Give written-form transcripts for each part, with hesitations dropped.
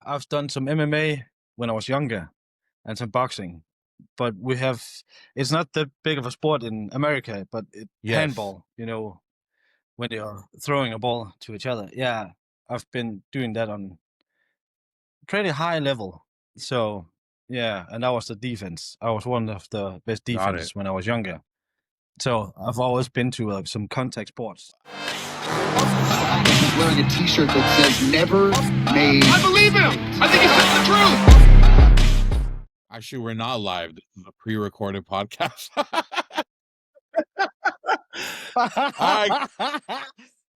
I've done some MMA when I was younger and some boxing, but it's not that big of a sport in America, but Yes. handball, when you're throwing a ball to each other. Yeah, I've been doing that on pretty high level. So yeah, and that was the defense. I was one of the best Got it. defenses when I was younger. So I've always been to some contact sports. He's wearing a T-shirt that says "Never Made." I believe him. I think he's telling the truth. Actually, we're not live. This is a pre-recorded podcast.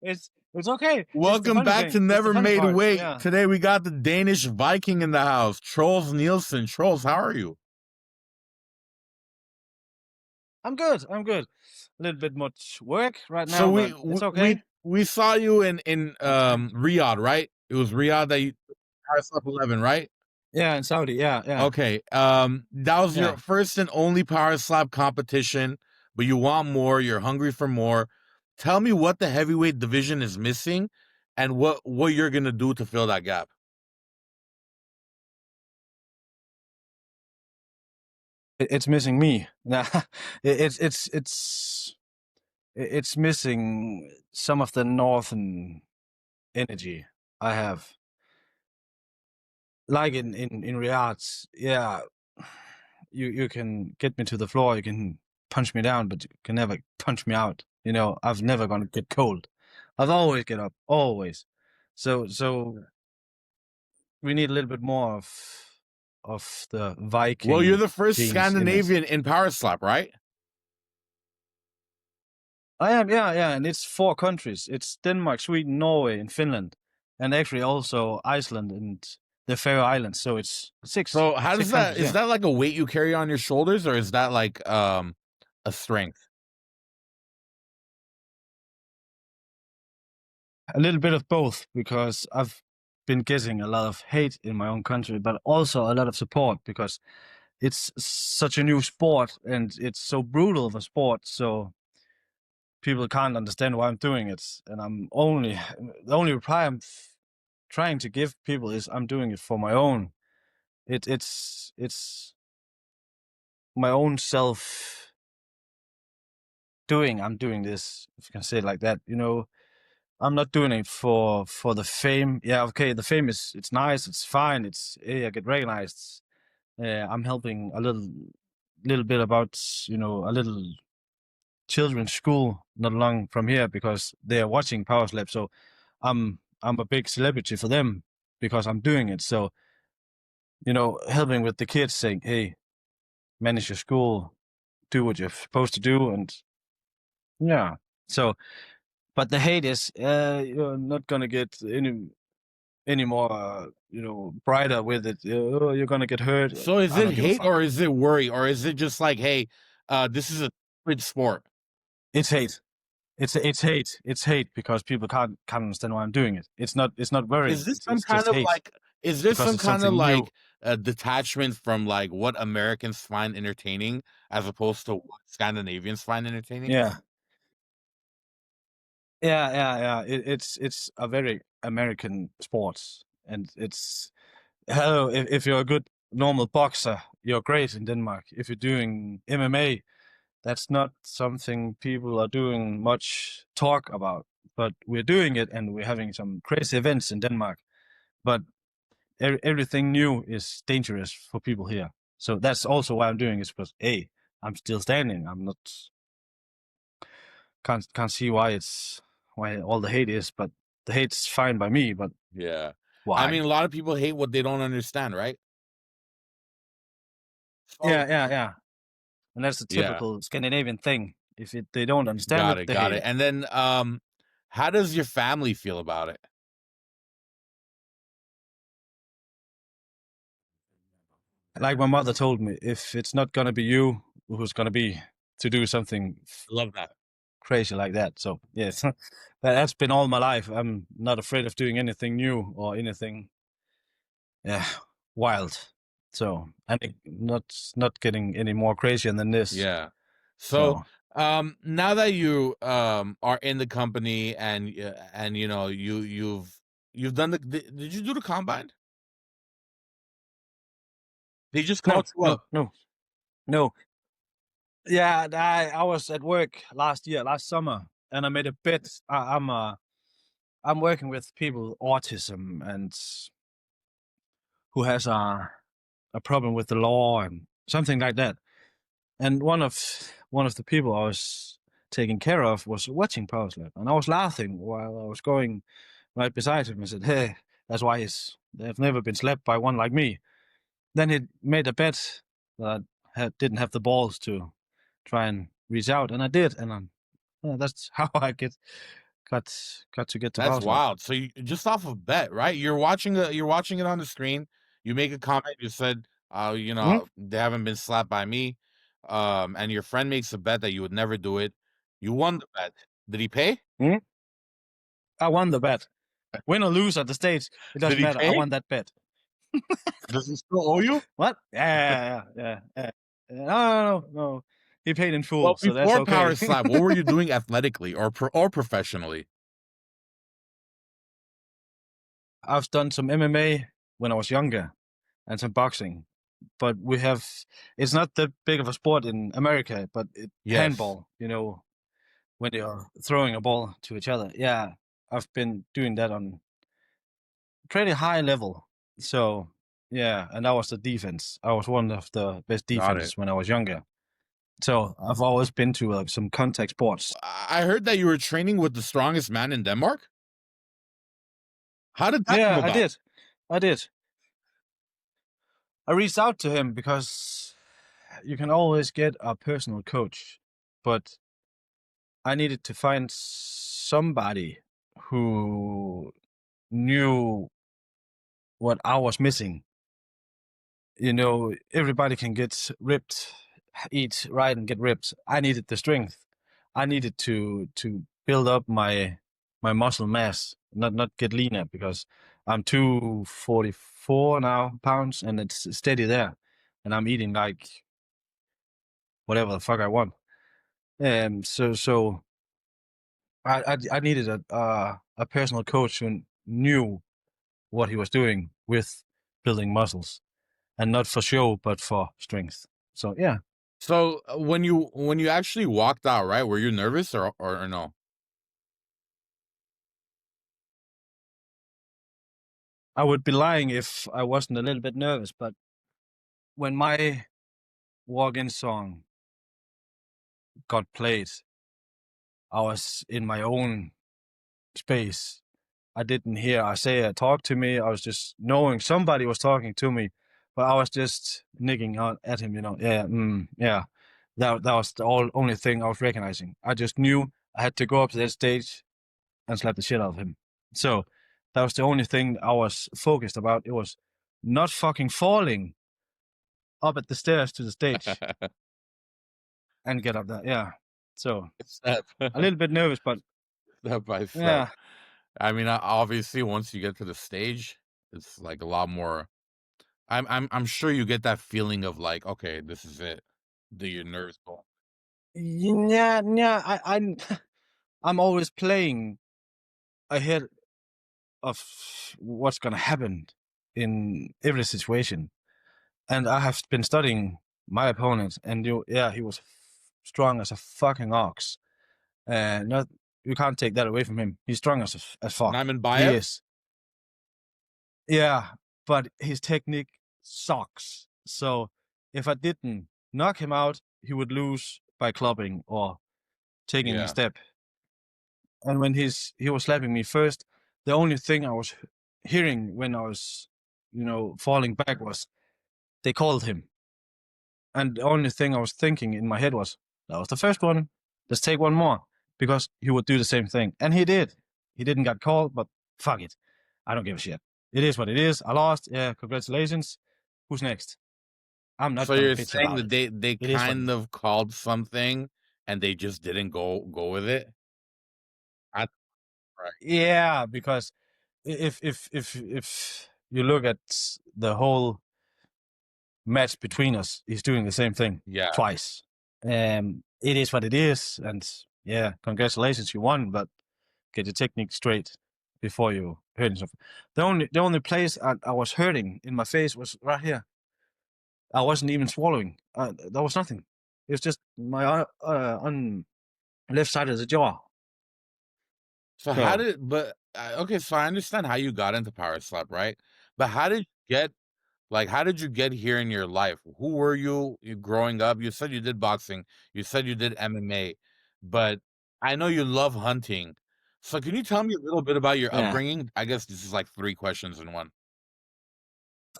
It's okay. Welcome back to Never Made Part. Weight. Yeah. Today we got the Danish Viking in the house, Troels Nielsen. Troels, how are you? I'm good. A little bit much work right now, So but it's okay. we saw you in Riyadh, right? It was Riyadh that you Paris 11, right? Yeah, in Saudi. Yeah. Okay. That was Yeah. your first and only power slap competition, but you want more. You're hungry for more. Tell me what the heavyweight division is missing, and what you're gonna do to fill that gap. It's missing me. Nah, it's missing some of the northern energy I have. Like in Riyadh, yeah, you can get me to the floor, you can punch me down, but you can never punch me out. I've never gonna get cold. I've always get up, always. So we need a little bit more of the Viking. Well, you're the first genes in us. Scandinavian in power slap, right? I am, yeah, and it's 4 countries. It's Denmark, Sweden, Norway, and Finland, and actually also Iceland and the Faroe Islands. So it's 6. So how does 6 that? countries, Is yeah. that like a weight you carry on your shoulders, or is that like a strength? A little bit of both, because I've been getting a lot of hate in my own country, but also a lot of support because it's such a new sport and it's so brutal of a sport. So people can't understand why I'm doing it, and the only reply I'm trying to give people is I'm doing it for my own. It's my own self doing. I'm doing this, if you can say it like that. I'm not doing it for the fame. Yeah, okay, the fame it's nice, it's fine, I get recognized. I'm helping a little bit about a little children's school not long from here because they are watching Power Slap. So I'm a big celebrity for them because I'm doing it. So helping with the kids, saying, "Hey, manage your school, do what you're supposed to do," and yeah. So, but the hate is you're not gonna get any more brighter with it. You're gonna get hurt. So is I it don't give a hate, fuck. or is it worry, or is it just like, hey, this is a good sport? It's hate. It's hate. It's hate because people can't understand why I'm doing it. It's not Is worrying. this some It's kind just of hate like? Is this because some it's kind of something new. like a detachment from like what Americans find entertaining as opposed to what Scandinavians find entertaining? Yeah, yeah. It's a very American sport, and it's hello. If you're a good normal boxer, you're great in Denmark. If you're doing MMA, that's not something people are doing much talk about. But we're doing it, and we're having some crazy events in Denmark. But everything new is dangerous for people here. So that's also why I'm doing it, because hey, I'm still standing. I'm not can't see why all the hate is, but the hate's fine by me. But Yeah. I why? mean, a lot of people hate what they don't understand, right? So Yeah. And that's the yeah, typical Scandinavian thing. They don't understand it, they got hate it. it. And then, how does your family feel about it? Like my mother told me, if it's not gonna be you, who's gonna be to do something I love that. crazy like that? So yes, that's been all my life. I'm not afraid of doing anything new or anything, yeah, wild. So I think not getting any more crazier than this. Yeah. So, So now that you are in the company and you know you've done did you do the combine? They just No, called you no, up. no, no. Yeah, I was at work last summer, and I made a bet. I'm working with people with autism and who has a problem with the law and something like that. And one of the people I was taking care of was watching Power Slap, and I was laughing while I was going right beside him. I said, "Hey, that's why they've never been slapped by one like me." Then he made a bet that didn't have the balls to try and reach out, and I did, and that's how I got to get to That's Power Slap. wild. So you just off of bet, right? You're watching it on the screen. You make a comment. You said, Hmm? they haven't been slapped by me." And your friend makes a bet that you would never do it. You won the bet. Did he pay? Hmm? I won the bet. Win or lose at the stage, it Did doesn't he matter. I pay? won that bet. Does he still owe you? What? Yeah. No, no, no, no. He paid in Well, full, so that's before Power okay. Slap, what were you doing athletically or professionally? I've done some MMA when I was younger and some boxing, but it's not that big of a sport in America, but Yes. handball, when you're throwing a ball to each other. Yeah, I've been doing that on pretty high level. So, yeah, and that was the defense. I was one of the best Got it. defenses when I was younger. So I've always been to some contact sports. I heard that you were training with the strongest man in Denmark. How did that come Yeah, I about? did. I did. I reached out to him because you can always get a personal coach, but I needed to find somebody who knew what I was missing. Everybody can get ripped, eat right and get ripped. I needed the strength. I needed to build up my muscle mass, not get leaner because I'm 244 now pounds and it's steady there, and I'm eating like whatever the fuck I want. So I needed a personal coach who knew what he was doing with building muscles, and not for show, but for strength. So yeah, So when you actually walked out, right? Were you nervous or no? I would be lying if I wasn't a little bit nervous. But when my walk-in song got played, I was in my own space. I didn't hear Isaiah talk to me. I was just knowing somebody was talking to me, but I was just nicking out at him. Yeah, yeah. That was the only thing I was recognizing. I just knew I had to go up to that stage and slap the shit out of him. So that was the only thing I was focused about. It was not fucking falling up at the stairs to the stage and get up there. Yeah. So Step a little bit nervous, but step by step. yeah. I mean, obviously, once you get to the stage, it's like a lot more. I'm sure you get that feeling of like, okay, this is it. Do your nerves go? Yeah, yeah. I'm always playing ahead of what's gonna happen in every situation. And I have been studying my opponent, and he was strong as a fucking ox. Not You can't take that away from him. He's strong as fuck. Naiman He Bayev? is. Yeah, but his technique sucks. So if I didn't knock him out, he would lose by clubbing or taking a Yeah. step. And when he was slapping me first, the only thing I was hearing when I was, falling back was they called him. And the only thing I was thinking in my head was, that was the first one. Let's take one more. Because he would do the same thing. And he did. He didn't get called, but fuck it. I don't give a shit. It is what it is. I lost. Yeah, congratulations. Who's next? I'm not So gonna you're bitch saying about that it. they It is what it kind is. of called something and they just didn't go with it? I Right. Yeah, because if you look at the whole match between us, he's doing the same thing Yeah. twice. It is what it is, and yeah, congratulations, you won, but get your technique straight before you hurt yourself. The only place I was hurting in my face was right here. I wasn't even swallowing. There was nothing. It was just my on left side of the jaw. So how So did but okay, so I understand how you got into power slap, right? But how did you get how did you get here in your life? Who were you growing up? You said you did boxing, you said you did MMA, but I know you love hunting. So can you tell me a little bit about your yeah, upbringing? I guess this is like 3 questions in one.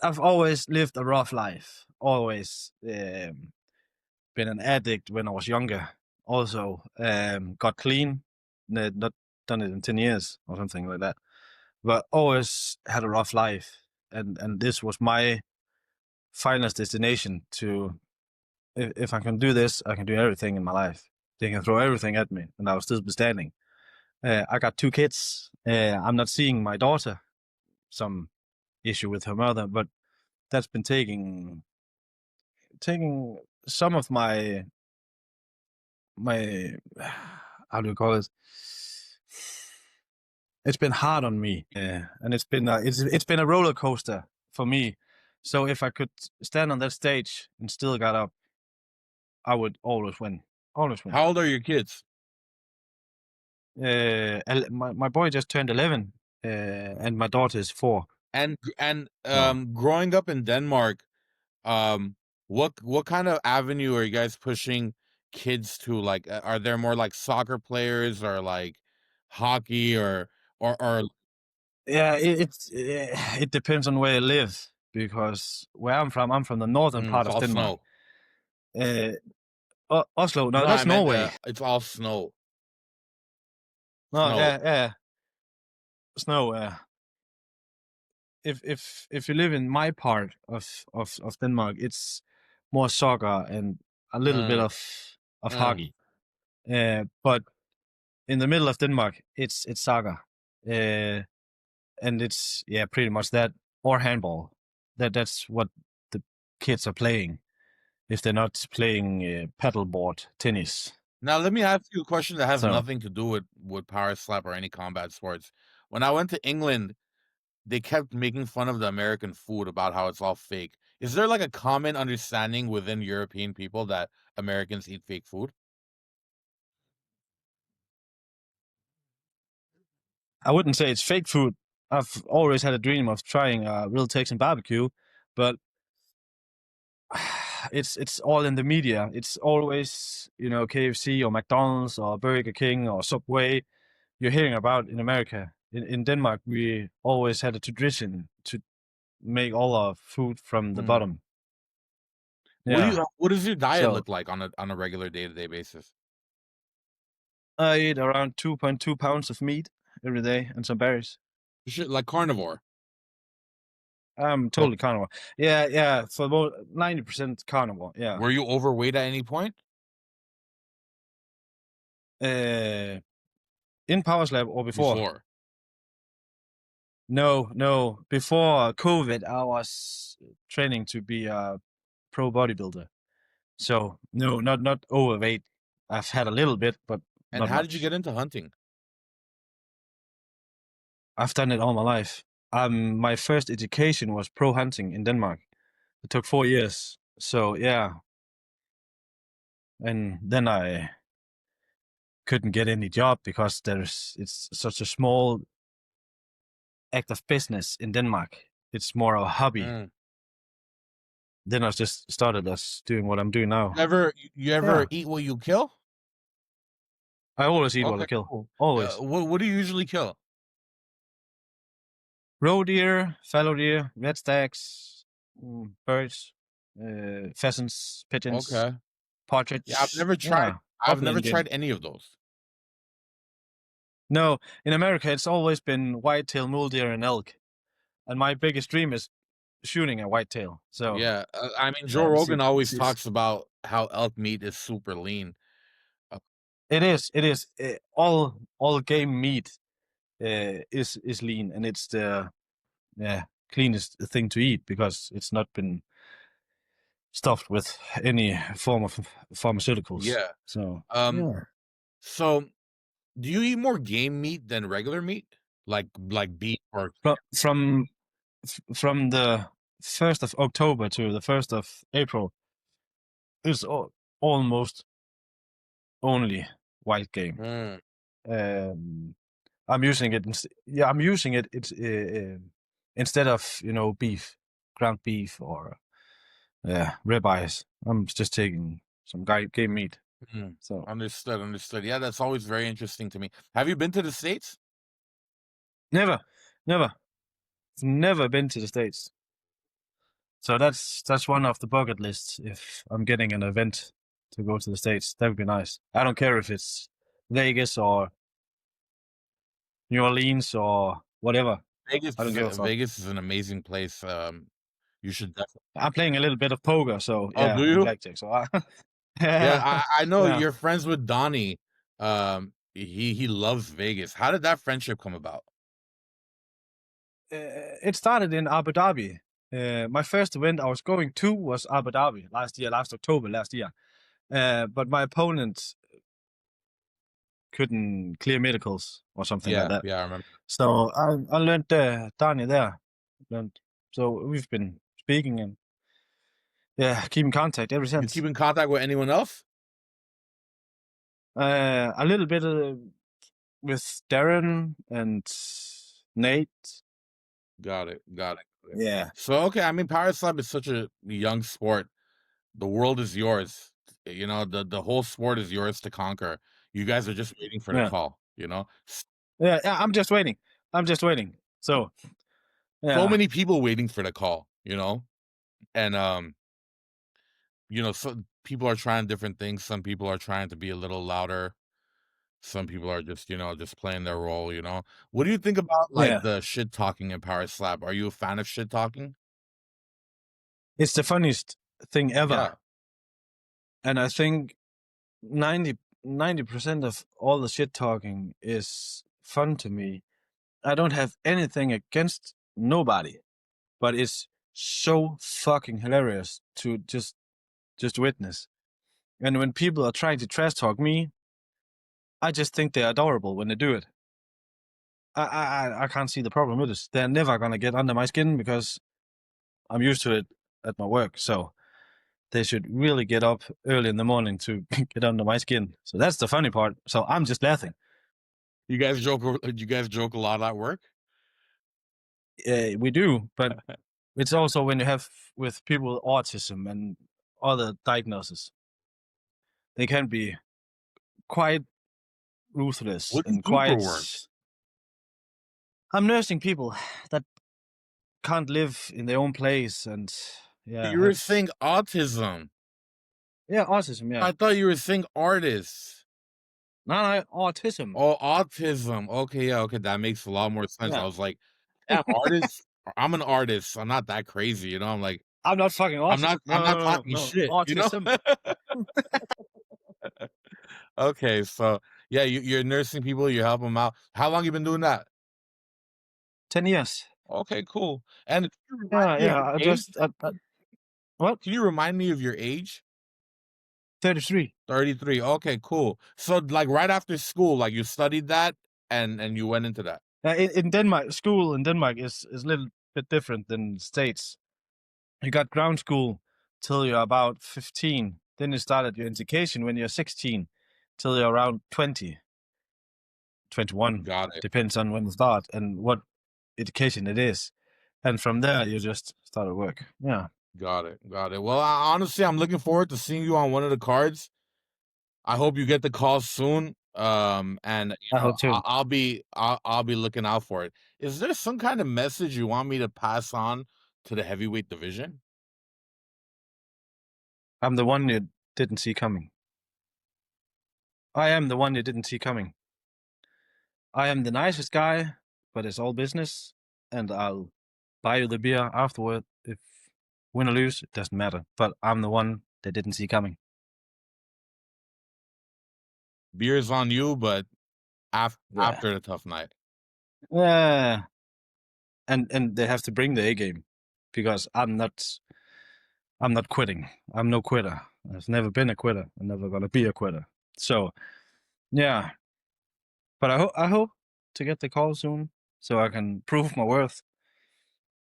I've always lived a rough life. Always been an addict when I was younger. Also got clean. Not done it in 10 years or something like that. But always had a rough life, and this was my finest destination. To if I can do this, I can do everything in my life. They can throw everything at me, and I will still be standing. I got 2 kids. I'm not seeing my daughter. Some issue with her mother, but that's been taking some of my how do you call it? It's been hard on me, and it's been a roller coaster for me. So if I could stand on that stage and still got up, I would always win. Always win. How old are your kids? My boy just turned 11, and my daughter is 4. And So growing up in Denmark, what kind of avenue are you guys pushing kids to? Like, are there more like soccer players or like hockey or yeah, it depends on where you live, because where I'm from the northern part it's of all Denmark. snow? Uh, Oslo, no, No, I that's meant Norway. it's all snow. No, Snow. yeah, snow. If you live in my part of Denmark, it's more soccer and a little bit Mm, of mm. hockey. But in the middle of Denmark, it's soccer, and it's pretty much that, or handball. That's what the kids are playing if they're not playing paddleboard tennis. Now let me ask you a question that has So nothing to do with power slap or any combat sports. When I went to England, they kept making fun of the American food about how it's all fake. Is there like a common understanding within European people that Americans eat fake food? I wouldn't say it's fake food. I've always had a dream of trying a real Texan barbecue, but it's all in the media. It's always, KFC or McDonald's or Burger King or Subway you're hearing about in America. In Denmark, we always had a tradition to make all our food from the Mm. bottom. Yeah. What does your diet So look like on a regular day-to-day basis? I eat around 2.2 pounds of meat every day and some berries. Shit, like carnivore. I'm Or totally carnivore. Yeah. For about 90% carnivore. Yeah. were you overweight at any point? Uh, in Power Slab or before? Before. No. Before COVID, I was training to be a pro bodybuilder. So no, not overweight. I've had a little bit, but And not how did you much. get into hunting? I've done it all my life. My first education was pro hunting in Denmark. It took 4 years. So yeah, and then I couldn't get any job because it's such a small act of business in Denmark. It's more of a hobby. Mm. Then I just started as doing what I'm doing now. You ever Yeah, eat what you kill? I always eat what I Okay, kill. cool. Always. What do you usually kill? Roe deer, fallow deer, red stags, birds, pheasants, pigeons, Okay. Yeah, I've partridge. never tried. Yeah, I've often never in game. tried any of those. No, in America, it's always been whitetail, mule deer, and elk. And my biggest dream is shooting a whitetail. So Yeah, I mean, Joe yeah, Rogan always it's talks about how elk meat is super lean. Uh, it is it is all game meat is lean, and it's the cleanest thing to eat because it's not been stuffed with any form of pharmaceuticals. yeah. So Um. yeah, So, do you eat more game meat than regular meat, like beef or? from from from the 1st of October to the 1st of April is almost only wild game. Mm. I'm using it. I'm using it. It's instead of beef, ground beef or ribeyes. I'm just taking some game meat. Mm. So Understood. Yeah, that's always very interesting to me. Have you been to the States? never. Never been to the States. So that's one of the bucket lists. If I'm getting an event to go to the States, that would be nice. I don't care if it's Vegas or New Orleans or whatever. I don't give a fuck. Vegas is an amazing place. You should definitely. I'm playing a little bit of poker, so Oh, do yeah, and you? blackjack. So Yeah, I know yeah. you're friends with Donnie. He loves Vegas. How did that friendship come about? It started in Abu Dhabi. My first event I was going to was Abu Dhabi last October last year. But my opponent couldn't clear medicals or something like that. Yeah, I remember. So I learned Dani there. So we've been speaking and keep in contact ever You since. keep in contact with anyone else? A little bit with Darren and Nate. Got it. Yeah. So okay, I mean, Power Slap is such a young sport. The world is yours. You know, the whole sport is yours to conquer. You guys are just waiting for the Yeah. call. You know, Yeah. I'm just waiting. So yeah. so many people waiting for the call. You know, and you know, so people are trying different things. Some people are trying to be a little louder. Some people are just, just playing their role, you know. What do you think about like Yeah. the shit talking in Power Slap? Are you a fan of shit talking? It's the funniest thing ever. Yeah. And I think 90% of all the shit talking is fun to me. I don't have anything against nobody, but it's so fucking hilarious to just witness. And when people are trying to trash talk me, I just think they're adorable when they do it. I can't see the problem with this. They're never gonna get under my skin because I'm used to it at my work. So they should really get up early in the morning to get under my skin. So that's the funny part. So I'm just laughing. You guys joke a lot at work? We do, but it's also when you have with people with autism and other diagnoses, they can be quite ruthless What do you and do for quite. work? I'm nursing people that can't live in their own place, and You were saying autism. autism. Yeah, I thought you were saying artists. no, autism. Oh, autism. Okay, yeah, okay, that makes a lot more sense. I Yeah, was like, damn, artist. I'm an artist. I'm not that crazy, you know. I'm like, I'm not fucking autism. I'm not No, talking shit, you know. autism. Okay, so yeah, you're nursing people, you help them out. How long you been doing that? 10 years. Okay, cool. And can you remind me of Yeah. your age? What? Can you remind me of your age? 33. 33. Okay, cool. So like right after school, like you studied that and you went into that. In Denmark, school in Denmark is a little bit different than States. You got ground school till you're about 15. Then you started your education when you're 16 till you're around 20, 21. Got it. Depends on when you start and what education it is. And from there, you just start at work. Yeah. Got it. Well, honestly, I'm looking forward to seeing you on one of the cards. I hope you get the call soon. And I hope too. I'll be looking out for it. Is there some kind of message you want me to pass on to the heavyweight division? I'm the one you didn't see coming. I am the one you didn't see coming. I am the nicest guy, but it's all business, and I'll buy you the beer afterward. If win or lose, it doesn't matter. But I'm the one they didn't see coming. Beer's on you, but Yeah. after the tough night. Yeah. And they have to bring the A game because I'm not quitting. I'm no quitter. I've never been a quitter. I'm never gonna be a quitter. So yeah. But I hope to get the call soon so I can prove my worth.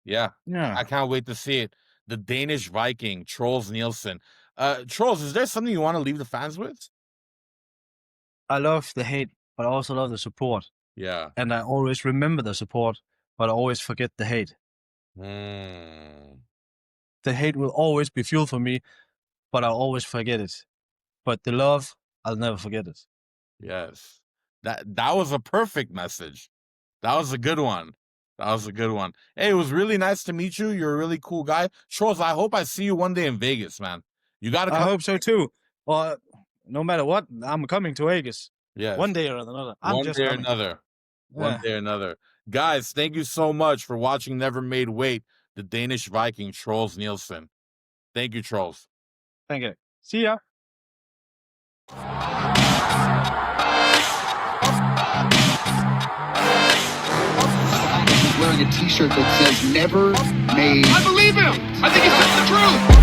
Yeah. Yeah. I can't wait to see it. The Danish Viking, Troels Nielsen. Troels, is there something you want to leave the fans with? I love the hate, but I also love the support. Yeah. And I always remember the support, but I always forget the hate. Mm. The hate will always be fuel for me, but I'll always forget it. But the love, I'll never forget it. Yes. That was a perfect message. That was a good one. That was a good one. Hey, it was really nice to meet you. You're a really cool guy. Troels, I hope I see you one day in Vegas, man. You got to I come. hope so too. Well, no matter what, I'm coming to Vegas. Yes. One day or another. I'm One just day or coming. another. One Yeah. day or another. Guys, thank you so much for watching Never Made Weight, the Danish Viking, Troels Nielsen. Thank you, Troels. Thank you. See ya. Wearing a T-shirt that says "Never Made." I believe him. I think he's telling the truth.